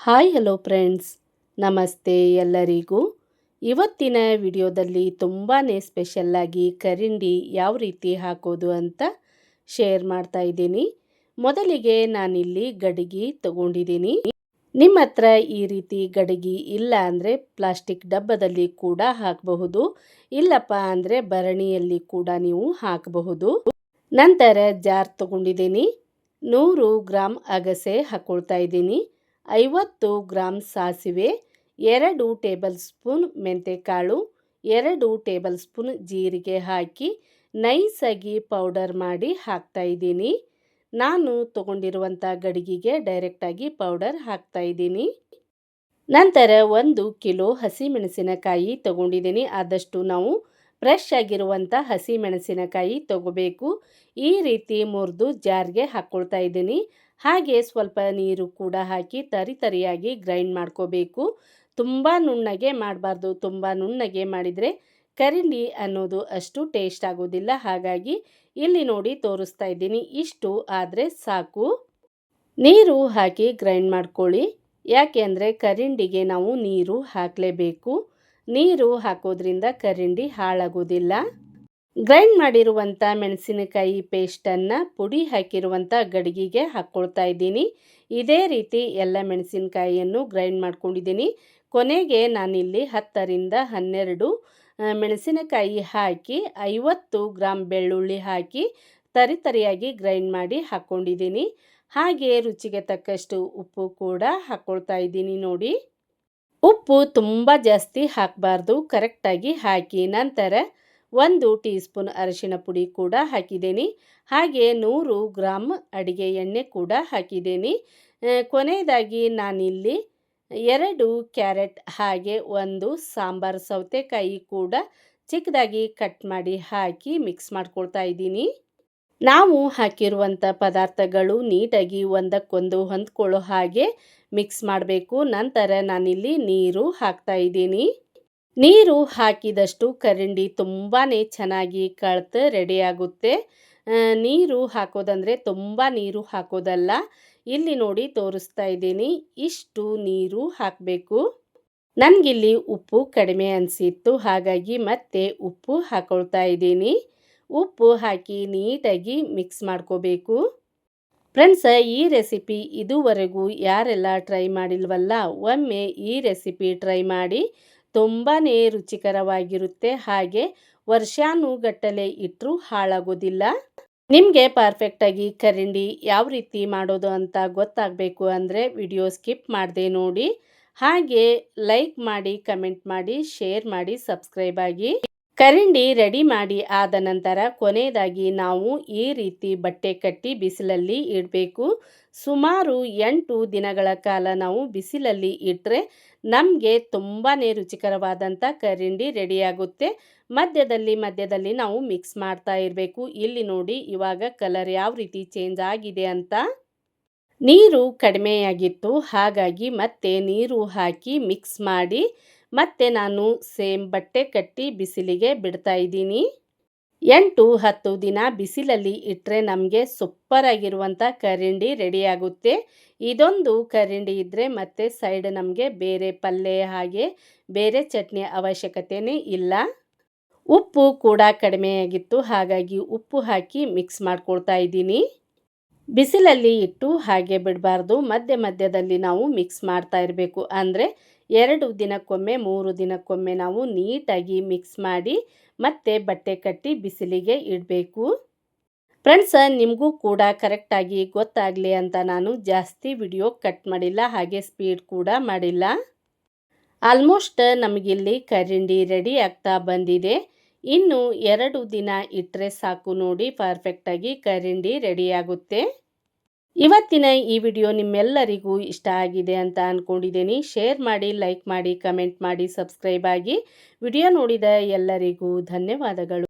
Hi hello friends, ನಮಸ್ತೆ ಎಲ್ಲರಿಗೂ. ಇವತ್ತಿನ ವಿಡಿಯೋದಲ್ಲಿ ತುಂಬಾ ಸ್ಪೆಷಲ್ಲಾಗಿ ಕರಿಂಡಿ ಯಾವ ರೀತಿ ಹಾಕೋದು ಅಂತ ಶೇರ್ ಮಾಡ್ತಾ ಇದ್ದೀನಿ. ಮೊದಲಿಗೆ ನಾನಿಲ್ಲಿ ಗಡಿಗೆ ತಗೊಂಡಿದ್ದೀನಿ. ನಿಮ್ಮ ಹತ್ರ ಈ ರೀತಿ ಗಡಿಗೆ ಇಲ್ಲ ಅಂದರೆ ಪ್ಲಾಸ್ಟಿಕ್ ಡಬ್ಬದಲ್ಲಿ ಕೂಡ ಹಾಕಬಹುದು, ಇಲ್ಲಪ್ಪ ಅಂದರೆ ಭರಣಿಯಲ್ಲಿ ಕೂಡ ನೀವು ಹಾಕಬಹುದು. ನಂತರ ಜಾರ್ ತಗೊಂಡಿದ್ದೀನಿ. 100 ಗ್ರಾಮ್ ಅಗಸೆ ಹಾಕ್ಕೊಳ್ತಾ ಇದ್ದೀನಿ. 50 ಗ್ರಾಮ್ ಸಾಸಿವೆ, 2 ಟೇಬಲ್ ಸ್ಪೂನ್ ಮೆಂತೆಕಾಳು, 2 ಟೇಬಲ್ ಸ್ಪೂನ್ ಜೀರಿಗೆ ಹಾಕಿ ನೈಸಾಗಿ ಪೌಡರ್ ಮಾಡಿ ಹಾಕ್ತಾ ಇದ್ದೀನಿ. ನಾನು ತಗೊಂಡಿರುವಂಥ ಗಡಿಗೆಗೆ ಡೈರೆಕ್ಟಾಗಿ ಪೌಡರ್ ಹಾಕ್ತಾ ಇದ್ದೀನಿ. ನಂತರ 1 ಕಿಲೋ ಹಸಿಮೆಣಸಿನಕಾಯಿ ತಗೊಂಡಿದ್ದೀನಿ. ಆದಷ್ಟು ನಾವು ಫ್ರೆಶ್ ಆಗಿರುವಂಥ ಹಸಿಮೆಣಸಿನಕಾಯಿ ತಗೋಬೇಕು. ಈ ರೀತಿ ಮುರಿದು ಜಾರ್ಗೆ ಹಾಕ್ಕೊಳ್ತಾ ಇದ್ದೀನಿ. ಹಾಗೆ ಸ್ವಲ್ಪ ನೀರು ಕೂಡ ಹಾಕಿ ತರಿಯಾಗಿ ಗ್ರೈಂಡ್ ಮಾಡ್ಕೋಬೇಕು. ತುಂಬ ನುಣ್ಣಗೆ ಮಾಡಬಾರ್ದು. ತುಂಬ ನುಣ್ಣಗೆ ಮಾಡಿದರೆ ಕರಿಂಡಿ ಅನ್ನೋದು ಅಷ್ಟು ಟೇಸ್ಟ್ ಆಗೋದಿಲ್ಲ. ಹಾಗಾಗಿ ಇಲ್ಲಿ ನೋಡಿ ತೋರಿಸ್ತಾ ಇದ್ದೀನಿ. ಇಷ್ಟು ಆದರೆ ಸಾಕು. ನೀರು ಹಾಕಿ ಗ್ರೈಂಡ್ ಮಾಡ್ಕೊಳ್ಳಿ. ಯಾಕೆ ಅಂದರೆ ಕರಿಂಡಿಗೆ ನಾವು ನೀರು ಹಾಕಲೇಬೇಕು. ನೀರು ಹಾಕೋದ್ರಿಂದ ಕರಿಂಡಿ ಹಾಳಾಗೋದಿಲ್ಲ. ಗ್ರೈಂಡ್ ಮಾಡಿರುವಂಥ ಮೆಣಸಿನಕಾಯಿ ಪೇಸ್ಟನ್ನು ಪುಡಿ ಹಾಕಿರುವಂಥ ಗಡಿಗೆಗೆ ಹಾಕ್ಕೊಳ್ತಾ ಇದ್ದೀನಿ. ಇದೇ ರೀತಿ ಎಲ್ಲ ಮೆಣಸಿನಕಾಯಿಯನ್ನು ಗ್ರೈಂಡ್ ಮಾಡ್ಕೊಂಡಿದ್ದೀನಿ. ಕೊನೆಗೆ ನಾನಿಲ್ಲಿ 10ರಿಂದ 12 ಮೆಣಸಿನಕಾಯಿ ಹಾಕಿ 50 ಗ್ರಾಮ್ ಬೆಳ್ಳುಳ್ಳಿ ಹಾಕಿ ತರಿಯಾಗಿ ಗ್ರೈಂಡ್ ಮಾಡಿ ಹಾಕ್ಕೊಂಡಿದ್ದೀನಿ. ಹಾಗೆ ರುಚಿಗೆ ತಕ್ಕಷ್ಟು ಉಪ್ಪು ಕೂಡ ಹಾಕ್ಕೊಳ್ತಾ ಇದ್ದೀನಿ. ನೋಡಿ, ಉಪ್ಪು ತುಂಬ ಜಾಸ್ತಿ ಹಾಕಬಾರ್ದು, ಕರೆಕ್ಟಾಗಿ ಹಾಕಿ. ನಂತರ 1 ಟೀ ಸ್ಪೂನ್ ಅರಿಶಿಣ ಪುಡಿ ಕೂಡ ಹಾಕಿದ್ದೀನಿ. ಹಾಗೆ 100 ಗ್ರಾಮ್ ಅಡುಗೆ ಎಣ್ಣೆ ಕೂಡ ಹಾಕಿದ್ದೀನಿ. ಕೊನೆಯದಾಗಿ ನಾನಿಲ್ಲಿ 2 ಕ್ಯಾರೆಟ್ ಹಾಗೆ 1 ಸಾಂಬಾರು ಸೌತೆಕಾಯಿ ಕೂಡ ಚಿಕ್ಕದಾಗಿ ಕಟ್ ಮಾಡಿ ಹಾಕಿ ಮಿಕ್ಸ್ ಮಾಡ್ಕೊಳ್ತಾ ಇದ್ದೀನಿ. ನಾವು ಹಾಕಿರುವಂಥ ಪದಾರ್ಥಗಳು ನೀಟಾಗಿ ಒಂದಕ್ಕೊಂದು ಹೊಂದ್ಕೊಳ್ಳೋ ಹಾಗೆ ಮಿಕ್ಸ್ ಮಾಡಬೇಕು. ನಂತರ ನಾನಿಲ್ಲಿ ನೀರು ಹಾಕ್ತಾ ಇದ್ದೀನಿ. ನೀರು ಹಾಕಿದಷ್ಟು ಕರಿಂಡಿ ತುಂಬಾ ಚೆನ್ನಾಗಿ ಕಳ್ತು ರೆಡಿಯಾಗುತ್ತೆ. ನೀರು ಹಾಕೋದಂದರೆ ತುಂಬ ನೀರು ಹಾಕೋದಲ್ಲ. ಇಲ್ಲಿ ನೋಡಿ ತೋರಿಸ್ತಾ ಇದ್ದೀನಿ. ಇಷ್ಟು ನೀರು ಹಾಕಬೇಕು. ನನಗಿಲ್ಲಿ ಉಪ್ಪು ಕಡಿಮೆ ಅನಿಸಿತ್ತು, ಹಾಗಾಗಿ ಮತ್ತೆ ಉಪ್ಪು ಹಾಕ್ಕೊಳ್ತಾ ಇದ್ದೀನಿ. ಉಪ್ಪು ಹಾಕಿ ನೀಟಾಗಿ ಮಿಕ್ಸ್ ಮಾಡ್ಕೋಬೇಕು. ಫ್ರೆಂಡ್ಸ್, ಈ ರೆಸಿಪಿ ಇದುವರೆಗೂ ಯಾರೆಲ್ಲ ಟ್ರೈ ಮಾಡಿಲ್ವಲ್ಲ, ಒಮ್ಮೆ ಈ ರೆಸಿಪಿ ಟ್ರೈ ಮಾಡಿ. ತುಂಬಾ ರುಚಿಕರವಾಗಿರುತ್ತೆ. ಹಾಗೆ ವರ್ಷಾನುಗಟ್ಟಲೆ ಇಟ್ಟರೂ ಹಾಳಾಗೋದಿಲ್ಲ. ನಿಮಗೆ ಪರ್ಫೆಕ್ಟಾಗಿ ಕರಿಂಡಿ ಯಾವ ರೀತಿ ಮಾಡೋದು ಅಂತ ಗೊತ್ತಾಗಬೇಕು ಅಂದರೆ ವಿಡಿಯೋ ಸ್ಕಿಪ್ ಮಾಡದೆ ನೋಡಿ. ಹಾಗೆ ಲೈಕ್ ಮಾಡಿ, ಕಮೆಂಟ್ ಮಾಡಿ, ಶೇರ್ ಮಾಡಿ, ಸಬ್ಸ್ಕ್ರೈಬ್ ಆಗಿ. ಕರಿಂಡಿ ರೆಡಿ ಮಾಡಿ ಆದ ನಂತರ ಕೊನೆಯದಾಗಿ ನಾವು ಈ ರೀತಿ ಬಟ್ಟೆ ಕಟ್ಟಿ ಬಿಸಿಲಲ್ಲಿ ಇಡಬೇಕು. ಸುಮಾರು 8 ದಿನಗಳ ಕಾಲ ನಾವು ಬಿಸಿಲಲ್ಲಿ ಇಟ್ಟರೆ ನಮಗೆ ತುಂಬಾ ರುಚಿಕರವಾದಂಥ ಕರಿಂಡಿ ರೆಡಿಯಾಗುತ್ತೆ. ಮಧ್ಯದಲ್ಲಿ ನಾವು ಮಿಕ್ಸ್ ಮಾಡ್ತಾ ಇರಬೇಕು. ಇಲ್ಲಿ ನೋಡಿ ಇವಾಗ ಕಲರ್ ಯಾವ ರೀತಿ ಚೇಂಜ್ ಆಗಿದೆ ಅಂತ. ನೀರು ಕಡಿಮೆಯಾಗಿತ್ತು, ಹಾಗಾಗಿ ಮತ್ತೆ ನೀರು ಹಾಕಿ ಮಿಕ್ಸ್ ಮಾಡಿ ಮತ್ತೆ ನಾನು ಸೇಮ್ ಬಟ್ಟೆ ಕಟ್ಟಿ ಬಿಸಿಲಿಗೆ ಬಿಡ್ತಾ ಇದ್ದೀನಿ. 8-10 ದಿನ ಬಿಸಿಲಲ್ಲಿ ಇಟ್ಟರೆ ನಮಗೆ ಸೂಪರ್ ಆಗಿರುವಂಥ ಕರಿಂಡಿ ರೆಡಿಯಾಗುತ್ತೆ. ಇದೊಂದು ಕರಿಂಡಿ ಇದ್ದರೆ ಮತ್ತೆ ಸೈಡ್ ನಮಗೆ ಬೇರೆ ಪಲ್ಯ ಹಾಗೆ ಬೇರೆ ಚಟ್ನಿ ಅವಶ್ಯಕತೆಯೇ ಇಲ್ಲ. ಉಪ್ಪು ಕೂಡ ಕಡಿಮೆಯಾಗಿತ್ತು, ಹಾಗಾಗಿ ಉಪ್ಪು ಹಾಕಿ ಮಿಕ್ಸ್ ಮಾಡ್ಕೊಳ್ತಾ ಇದ್ದೀನಿ. ಬಿಸಿಲಲ್ಲಿ ಇಟ್ಟು ಹಾಗೆ ಬಿಡಬಾರ್ದು. ಮಧ್ಯದಲ್ಲಿ ನಾವು ಮಿಕ್ಸ್ ಮಾಡ್ತಾ ಇರಬೇಕು. ಅಂದರೆ 2 ದಿನಕ್ಕೊಮ್ಮೆ 3 ದಿನಕ್ಕೊಮ್ಮೆ ನಾವು ನೀಟಾಗಿ ಮಿಕ್ಸ್ ಮಾಡಿ ಮತ್ತೆ ಬಟ್ಟೆ ಕಟ್ಟಿ ಬಿಸಿಲಿಗೆ ಇಡಬೇಕು. ಫ್ರೆಂಡ್ಸ್, ನಿಮಗೂ ಕೂಡ ಕರೆಕ್ಟಾಗಿ ಗೊತ್ತಾಗಲಿ ಅಂತ ನಾನು ಜಾಸ್ತಿ ವಿಡಿಯೋ ಕಟ್ ಮಾಡಿಲ್ಲ, ಹಾಗೆ ಸ್ಪೀಡ್ ಕೂಡ ಮಾಡಿಲ್ಲ. ಆಲ್ಮೋಸ್ಟ್ ನಮಗಿಲ್ಲಿ ಕರಿಂಡಿ ರೆಡಿ ಆಗ್ತಾ ಬಂದಿದೆ. ಇನ್ನು 2 ದಿನ ಇಟ್ಟರೆ ಸಾಕು. ನೋಡಿ, ಪರ್ಫೆಕ್ಟಾಗಿ ಕರಿಂಡಿ ರೆಡಿಯಾಗುತ್ತೆ. ಇವತ್ತಿನ ಈ ವಿಡಿಯೋ ನಿಮ್ಮೆಲ್ಲರಿಗೂ ಇಷ್ಟ ಆಗಿದೆ ಅಂತ ಅಂದ್ಕೊಂಡಿದ್ದೀನಿ. ಶೇರ್ ಮಾಡಿ, ಲೈಕ್ ಮಾಡಿ, ಕಮೆಂಟ್ ಮಾಡಿ, ಸಬ್ಸ್ಕ್ರೈಬ್ ಆಗಿ. ವಿಡಿಯೋ ನೋಡಿದ ಎಲ್ಲರಿಗೂ ಧನ್ಯವಾದಗಳು.